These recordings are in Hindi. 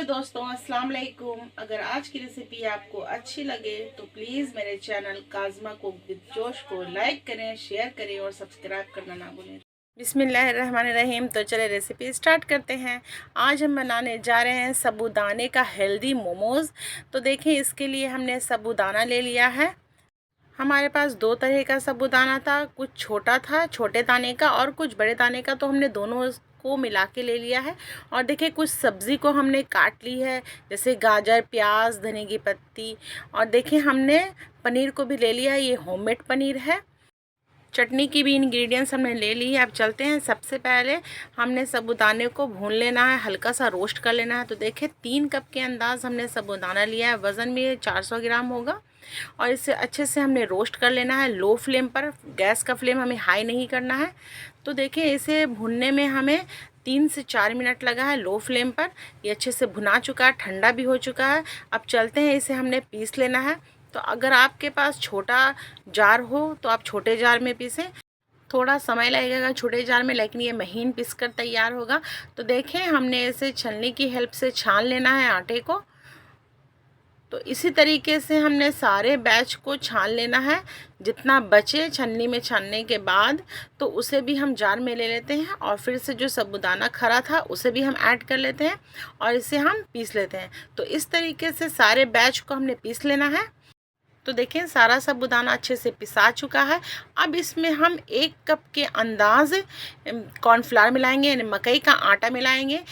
हेलो दोस्तों, अस्सलाम वालेकुम। अगर आज की रेसिपी आपको अच्छी लगे तो प्लीज़ मेरे चैनल काज़मा कुक विद जोश को लाइक करें, शेयर करें और सब्सक्राइब करना ना भूलें। बिस्मिल्लाहिर्रहमानिर्रहीम। तो चले रेसिपी स्टार्ट करते हैं। आज हम बनाने जा रहे हैं साबूदाने का हेल्दी मोमोज़। तो देखें, इसके लिए हमने साबूदाना ले लिया है। हमारे पास दो तरह का साबूदाना था, कुछ छोटा था छोटे दाने का और कुछ बड़े दाने का, तो हमने दोनों को मिला के ले लिया है। और देखिए, कुछ सब्ज़ी को हमने काट ली है, जैसे गाजर, प्याज, धनिया की पत्ती। और देखिए, हमने पनीर को भी ले लिया है, ये होममेड पनीर है। चटनी की भी इंग्रेडिएंट्स हमने ले ली है। अब चलते हैं। सबसे पहले हमने साबूदाने को भून लेना है, हल्का सा रोस्ट कर लेना है। तो देखिए, 3 कप के अंदाज़ हमने साबूदाना लिया है, वज़न भी 400 ग्राम होगा। और इसे अच्छे से हमने रोस्ट कर लेना है लो फ्लेम पर। गैस का फ्लेम हमें हाई नहीं करना है। तो देखिए, इसे भुनने में हमें 3 से 4 मिनट लगा है लो फ्लेम पर। ये अच्छे से भुना चुका है, ठंडा भी हो चुका है। अब चलते हैं, इसे हमने पीस लेना है। तो अगर आपके पास छोटा जार हो तो आप छोटे जार में पीसें, थोड़ा समय लगेगा छोटे जार में, लेकिन ये महीन पीस कर तैयार होगा। तो देखें, हमने इसे छलनी की हेल्प से छान लेना है आटे को। तो इसी तरीके से हमने सारे बैच को छान लेना है। जितना बचे छन्नी में छानने के बाद, तो उसे भी हम जार में ले लेते हैं और फिर से जो साबूदाना खरा था उसे भी हम ऐड कर लेते हैं और इसे हम पीस लेते हैं। तो इस तरीके से सारे बैच को हमने पीस लेना है। तो देखें, सारा साबूदाना अच्छे से पिसा चुका है। अब इसमें हम 1 कप के अंदाज़ कॉर्नफ्लावर मिलाएंगे, यानी मकई का आटा मिलाएंगे।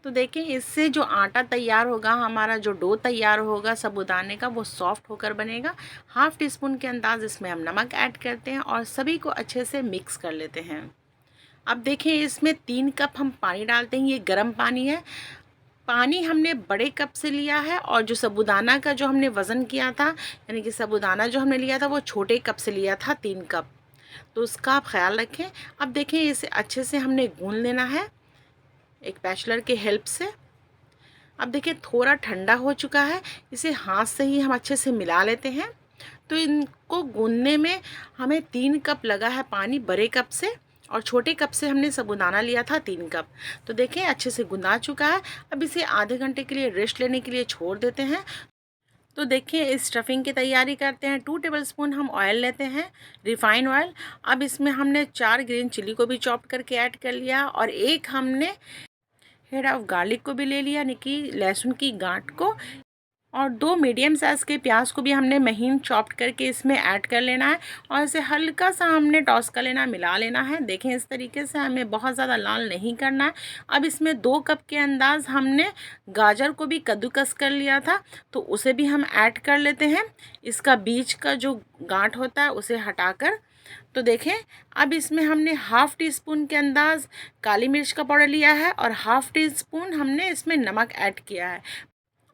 तो देखिए, इससे जो आटा तैयार होगा, हमारा जो डो तैयार होगा साबूदाने का, वो सॉफ्ट होकर बनेगा। हाफ़ टी स्पून के अंदाज़ इसमें हम नमक ऐड करते हैं और सभी को अच्छे से मिक्स कर लेते हैं। अब देखिए, इसमें 3 कप हम पानी डालते हैं। ये गर्म पानी है। पानी हमने बड़े कप से लिया है और जो साबूदाना का जो हमने वज़न किया था, यानी कि साबूदाना जो हमने लिया था वो छोटे कप से लिया था, 3 कप। तो उसका आप ख़्याल रखें। अब देखिए, इसे अच्छे से हमने गूँध लेना है एक पैचलर के हेल्प से। अब देखिए, थोड़ा ठंडा हो चुका है। इसे हाथ से ही हम अच्छे से मिला लेते हैं। तो इनको गूँधने में हमें 3 कप लगा है पानी बड़े कप से, और छोटे कप से हमने साबूदाना लिया था 3 कप। तो देखें, अच्छे से गुना चुका है। अब इसे आधे घंटे के लिए रेस्ट लेने के लिए छोड़ देते हैं। तो देखिए, इस स्टफिंग की तैयारी करते हैं। 2 टेबलस्पून हम ऑयल लेते हैं, रिफाइंड ऑयल। अब इसमें हमने 4 ग्रीन चिली को भी चॉप करके ऐड कर लिया और एक हमने हेड ऑफ गार्लिक को भी ले लिया, यानी कि लहसुन की गांठ को। और 2 मीडियम साइज़ के प्याज को भी हमने महीन चॉप्ड करके इसमें ऐड कर लेना है और इसे हल्का सा हमने टॉस कर लेना, मिला लेना है। देखें, इस तरीके से हमें बहुत ज़्यादा लाल नहीं करना है। अब इसमें 2 कप के अंदाज़ हमने गाजर को भी कद्दूकस कर लिया था, तो उसे भी हम ऐड कर लेते हैं। इसका बीच का जो गांठ होता है उसे हटाकर। तो देखें, अब इसमें हमने हाफ़ टी स्पून के अंदाज़ काली मिर्च का पाउडर लिया है और हाफ़ टी स्पून हमने इसमें नमक ऐड किया है।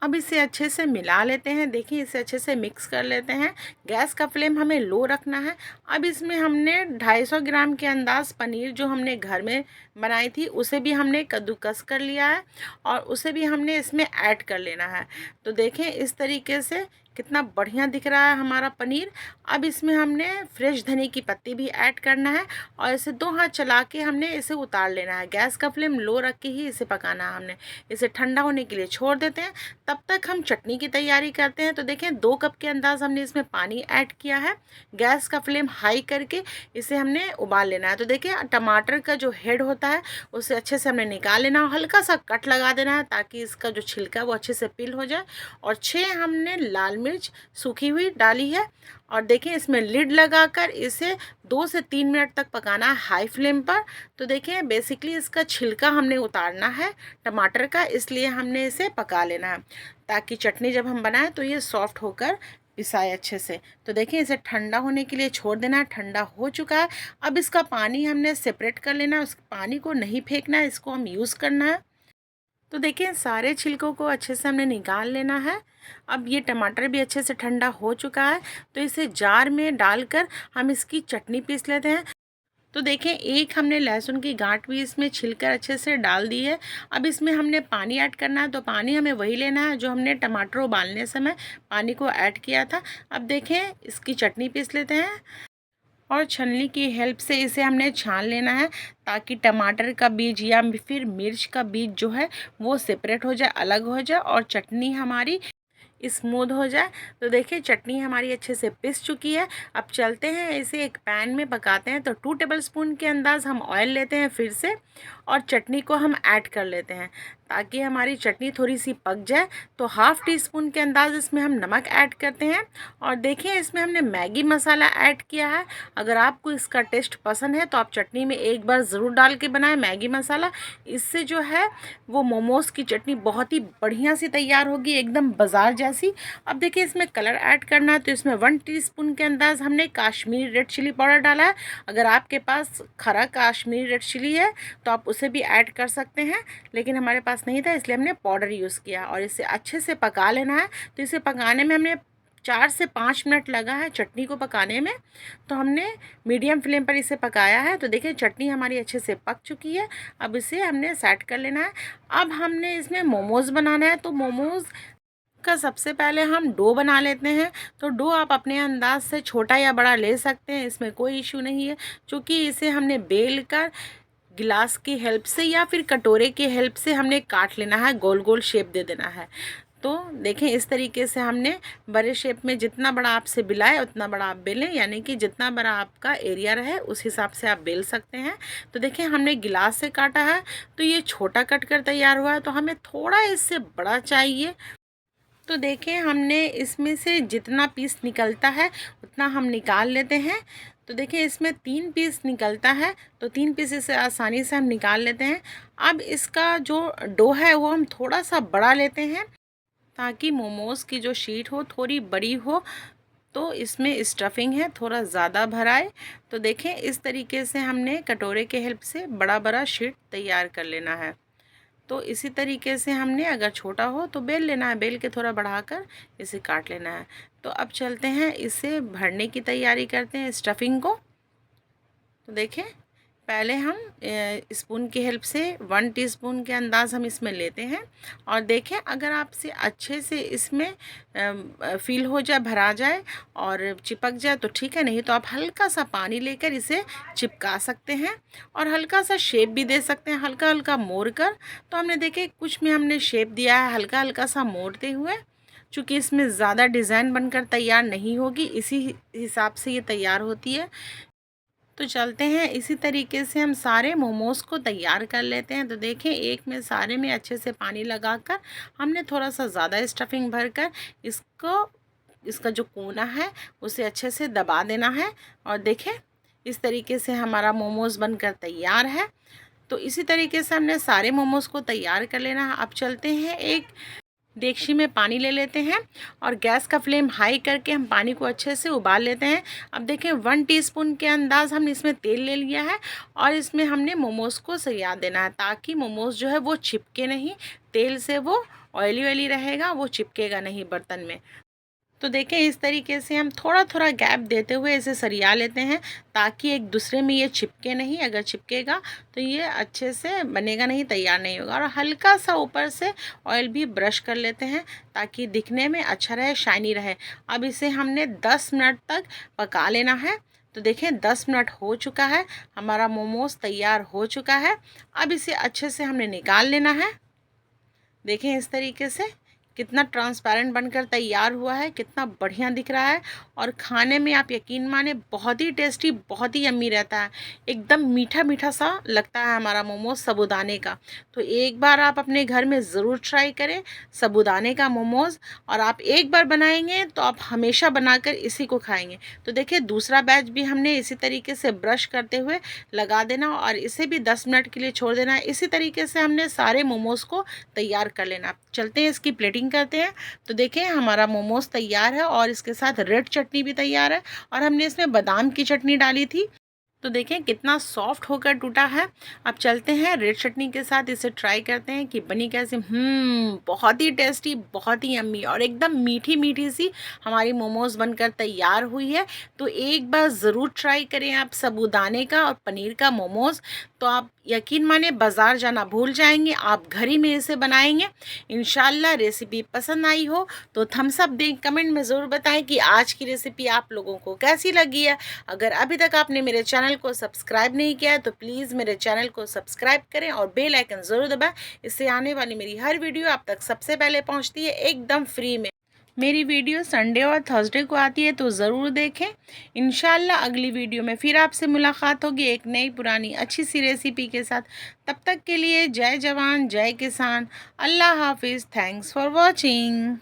अब इसे अच्छे से मिला लेते हैं। देखिए, इसे अच्छे से मिक्स कर लेते हैं। गैस का फ्लेम हमें लो रखना है। अब इसमें हमने 250 ग्राम के अंदाज़ पनीर जो हमने घर में बनाई थी उसे भी हमने कद्दूकस कर लिया है और उसे भी हमने इसमें ऐड कर लेना है। तो देखें, इस तरीके से कितना बढ़िया दिख रहा है हमारा पनीर। अब इसमें हमने फ्रेश धनिया की पत्ती भी ऐड करना है और इसे 2 हाथ चला के हमने इसे उतार लेना है। गैस का फ्लेम लो रख के ही इसे पकाना है हमने। इसे ठंडा होने के लिए छोड़ देते हैं। तब तक हम चटनी की तैयारी करते हैं। तो देखें, 2 कप के अंदाज़ हमने इसमें पानी ऐड किया है। गैस का फ्लेम हाई करके इसे हमने उबाल लेना है। तो देखिए, टमाटर का जो हेड होता है उसे अच्छे से हमने निकाल लेना और हल्का सा कट लगा देना है, ताकि इसका जो छिलका है वो अच्छे से पील हो जाए। और 6 हमने लाल मिर्च सूखी हुई डाली है। और देखें, इसमें लिड लगाकर इसे 2 से 3 मिनट तक पकाना है हाई फ्लेम पर। तो देखें, बेसिकली इसका छिलका हमने उतारना है टमाटर का, इसलिए हमने इसे पका लेना है, ताकि चटनी जब हम बनाएं तो ये सॉफ्ट होकर पिसाए अच्छे से। तो देखिए, इसे ठंडा होने के लिए छोड़ देना है। ठंडा हो चुका है। अब इसका पानी हमने सेपरेट कर लेना है। उस पानी को नहीं फेंकना है, इसको हम यूज़ करना है। तो देखिए, सारे छिलकों को अच्छे से हमने निकाल लेना है। अब ये टमाटर भी अच्छे से ठंडा हो चुका है, तो इसे जार में डालकर हम इसकी चटनी पीस लेते हैं। तो देखें, एक हमने लहसुन की गांठ भी इसमें छिलकर अच्छे से डाल दी है। अब इसमें हमने पानी ऐड करना है। तो पानी हमें वही लेना है जो हमने टमाटर उबालने समय पानी को ऐड किया था। अब देखें, इसकी चटनी पीस लेते हैं और छलनी की हेल्प से इसे हमने छान लेना है ताकि टमाटर का बीज या फिर मिर्च का बीज जो है वो सेपरेट हो जाए, अलग हो जाए और चटनी हमारी स्मूथ हो जाए। तो देखिए चटनी हमारी अच्छे से पिस चुकी है। अब चलते हैं इसे एक पैन में पकाते हैं। तो 2 टेबल स्पून के अंदाज़ हम ऑयल लेते हैं फिर से, और चटनी को हम ऐड कर लेते हैं ताकि हमारी चटनी थोड़ी सी पक जाए। तो हाफ़ टी स्पून के अंदाज़ इसमें हम नमक ऐड करते हैं, और देखिए इसमें हमने मैगी मसाला ऐड किया है। अगर आपको इसका टेस्ट पसंद है तो आप चटनी में एक बार ज़रूर डाल के बनाएं मैगी मसाला। इससे जो है वो मोमोज़ की चटनी बहुत ही बढ़िया सी तैयार होगी, एकदम बाज़ार जैसी। अब देखिए इसमें कलर ऐड करना है, तो इसमें 1 टीस्पून के अंदाज़ हमने काश्मीरी रेड चिली पाउडर डाला है। अगर आपके पास खरा काश्मीरी रेड चिली है तो आप उसे भी ऐड कर सकते हैं, लेकिन हमारे पास नहीं था इसलिए हमने पाउडर यूज़ किया। और इसे अच्छे से पका लेना है। तो इसे पकाने में हमने 4 से 5 मिनट लगा है चटनी को पकाने में। तो हमने मीडियम फ्लेम पर इसे पकाया है। तो देखिए चटनी हमारी अच्छे से पक चुकी है। अब इसे हमने सेट कर लेना है। अब हमने इसमें मोमोज़ बनाना है। तो मोमोज़ का सबसे पहले हम डो बना लेते हैं। तो डो आप अपने अंदाज से छोटा या बड़ा ले सकते हैं, इसमें कोई इशू नहीं है, क्योंकि इसे हमने बेल कर गिलास की हेल्प से या फिर कटोरे की हेल्प से हमने काट लेना है, गोल गोल शेप दे देना है। तो देखें इस तरीके से हमने बड़े शेप में, जितना बड़ा आपसे बिलाए उतना बड़ा आप बेलें, यानी कि जितना बड़ा आपका एरिया रहे उस हिसाब से आप बेल सकते हैं। तो देखें हमने गिलास से काटा है तो ये छोटा कट कर तैयार हुआ है, तो हमें थोड़ा इससे बड़ा चाहिए। तो देखें हमने इसमें से जितना पीस निकलता है उतना हम निकाल लेते हैं। तो देखिए इसमें 3 पीस निकलता है, तो 3 पीस इसे आसानी से हम निकाल लेते हैं। अब इसका जो डो है वो हम थोड़ा सा बड़ा लेते हैं ताकि मोमोज़ की जो शीट हो थोड़ी बड़ी हो, तो इसमें स्टफिंग है थोड़ा ज़्यादा भराए। तो देखें इस तरीके से हमने कटोरे के हेल्प से बड़ा बड़ा शीट तैयार कर लेना है। तो इसी तरीके से हमने, अगर छोटा हो तो बेल लेना है, बेल के थोड़ा बढ़ाकर इसे काट लेना है। तो अब चलते हैं इसे भरने की तैयारी करते हैं स्टफिंग को। तो देखें पहले हम स्पून की हेल्प से 1 टीस्पून के अंदाज़ हम इसमें लेते हैं, और देखें अगर आपसे अच्छे से इसमें फील हो जाए, भरा जाए और चिपक जाए तो ठीक है, नहीं तो आप हल्का सा पानी लेकर इसे चिपका सकते हैं और हल्का सा शेप भी दे सकते हैं, हल्का हल्का मोड़ कर। तो हमने देखे कुछ में हमने शेप दिया है हल्का हल्का सा मोड़ते हुए, चूँकि इसमें ज़्यादा डिज़ाइन बनकर तैयार नहीं होगी, इसी हिसाब से ये तैयार होती है। तो चलते हैं इसी तरीके से हम सारे मोमोज़ को तैयार कर लेते हैं। तो देखें एक में सारे में अच्छे से पानी लगाकर हमने थोड़ा सा ज़्यादा स्टफिंग भरकर इसका जो कोना है उसे अच्छे से दबा देना है, और देखें इस तरीके से हमारा मोमोज़ बनकर तैयार है। तो इसी तरीके से हमने सारे मोमोज़ को तैयार कर लेना है। अब चलते हैं एक डेगची में पानी ले लेते हैं और गैस का फ्लेम हाई करके हम पानी को अच्छे से उबाल लेते हैं। अब देखें 1 टीस्पून के अंदाज़ हमने इसमें तेल ले लिया है, और इसमें हमने मोमोज़ को सरिया देना है ताकि मोमोज़ जो है वो चिपके नहीं, तेल से वो ऑयली ऑयली रहेगा, वो चिपकेगा नहीं बर्तन में। तो देखें इस तरीके से हम थोड़ा थोड़ा गैप देते हुए इसे सरिया लेते हैं ताकि एक दूसरे में ये चिपके नहीं, अगर चिपकेगा तो ये अच्छे से बनेगा नहीं, तैयार नहीं होगा। और हल्का सा ऊपर से ऑयल भी ब्रश कर लेते हैं ताकि दिखने में अच्छा रहे, शाइनी रहे। अब इसे हमने 10 मिनट तक पका लेना है। तो देखें 10 मिनट हो चुका है, हमारा मोमोज़ तैयार हो चुका है। अब इसे अच्छे से हमने निकाल लेना है। देखें इस तरीके से कितना ट्रांसपेरेंट बनकर तैयार हुआ है, कितना बढ़िया दिख रहा है, और खाने में आप यकीन माने बहुत ही टेस्टी, बहुत ही यम्मी रहता है, एकदम मीठा मीठा सा लगता है हमारा मोमोज साबूदाने का। तो एक बार आप अपने घर में ज़रूर ट्राई करें साबूदाने का मोमोज़, और आप एक बार बनाएंगे तो आप हमेशा बनाकर इसी को खाएंगे। तो देखिए दूसरा बैच भी हमने इसी तरीके से ब्रश करते हुए लगा देना और इसे भी 10 मिनट के लिए छोड़ देना है। इसी तरीके से हमने सारे मोमोज़ को तैयार कर लेना। चलते हैं इसकी प्लेटिंग करते हैं। तो देखें हमारा मोमोज़ तैयार है और इसके साथ रेड चटनी भी तैयार है, और हमने इसमें बादाम की चटनी डाली थी। तो देखें कितना सॉफ्ट होकर टूटा है। अब चलते हैं रेड चटनी के साथ इसे ट्राई करते हैं कि बनी कैसे। बहुत ही टेस्टी, बहुत ही यम्मी और एकदम मीठी मीठी सी हमारी मोमोज़ बनकर तैयार हुई है। तो एक बार ज़रूर ट्राई करें आप साबूदाने का और पनीर का मोमोज़। तो आप यकीन माने बाज़ार जाना भूल जाएंगे, आप घर ही में इसे बनाएंगे। इंशाल्लाह रेसिपी पसंद आई हो तो थम्स अप दें, कमेंट में ज़रूर बताएं कि आज की रेसिपी आप लोगों को कैसी लगी है। अगर अभी तक आपने मेरे चैनल को सब्सक्राइब नहीं किया है तो प्लीज़ मेरे चैनल को सब्सक्राइब करें और बेल आइकन ज़रूर दबाएं। इससे आने वाली मेरी हर वीडियो आप तक सबसे पहले पहुँचती है एकदम फ्री में। मेरी वीडियो संडे और थर्सडे को आती है तो ज़रूर देखें। इंशाल्लाह अगली वीडियो में फिर आपसे मुलाकात होगी एक नई पुरानी अच्छी सी रेसिपी के साथ। तब तक के लिए जय जवान जय किसान, अल्लाह हाफिज़, थैंक्स फॉर वॉचिंग।